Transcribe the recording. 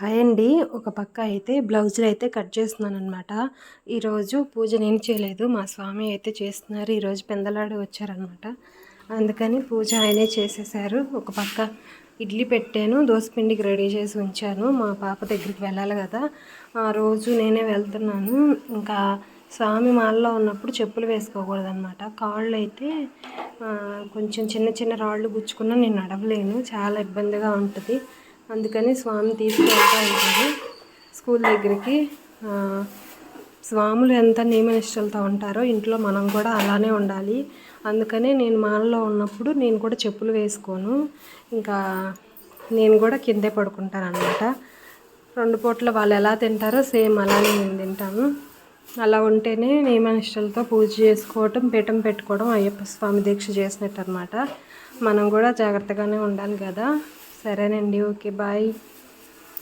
Hi అండి. ఒక పక్క అయితే బ్లౌజులైతే కట్ చేస్తున్నాననమాట. ఈరోజు పూజ నేను చేయలేదు. మా స్వామి అయితే చేస్తున్నారు. ఈరోజు పెందలాడే వచ్చారనమాట. అందుకని పూజ ఆయనే చేసేసారు. ఒక పక్క ఇడ్లీ పెట్టాను. దోసపిండికి రెడీ చేసి ఉంచాను. మా పాప దగ్గరికి వెళ్ళాలి కదా! ఆ రోజు నేనే వెళ్తున్నాను. ఇంకా స్వామి మాలలో ఉన్నప్పుడు చెప్పులు వేసుకోకూడదనమాట. కాళ్ళు అయితే కొంచెం చిన్న చిన్న రాళ్ళు గుచ్చుకున్నా నేను నడవలేను. చాలా ఇబ్బందిగా ఉంటుంది. అందుకని స్వామి తీసుకెళ్తూ ఉంటారు స్కూల్ దగ్గరికి. స్వాములు ఎంత నియమనిష్టలతో ఉంటారో ఇంట్లో మనం కూడా అలానే ఉండాలి. అందుకనే నేను మాలలో ఉన్నప్పుడు నేను కూడా చెప్పులు వేసుకోను. ఇంకా నేను కూడా కిందే పడుకుంటాను అనమాట. 2 పూట్ల వాళ్ళు ఎలా తింటారో సేమ్ అలానే నేను తింటాను. అలా ఉంటేనే నియమనిష్టలతో పూజ చేసుకోవటం, పీఠం పెట్టుకోవడం అయ్యప్ప స్వామి దీక్ష చేసినట్టు అనమాట. మనం కూడా జాగ్రత్తగానే ఉండాలి కదా. సరేనండి. Okay, bye.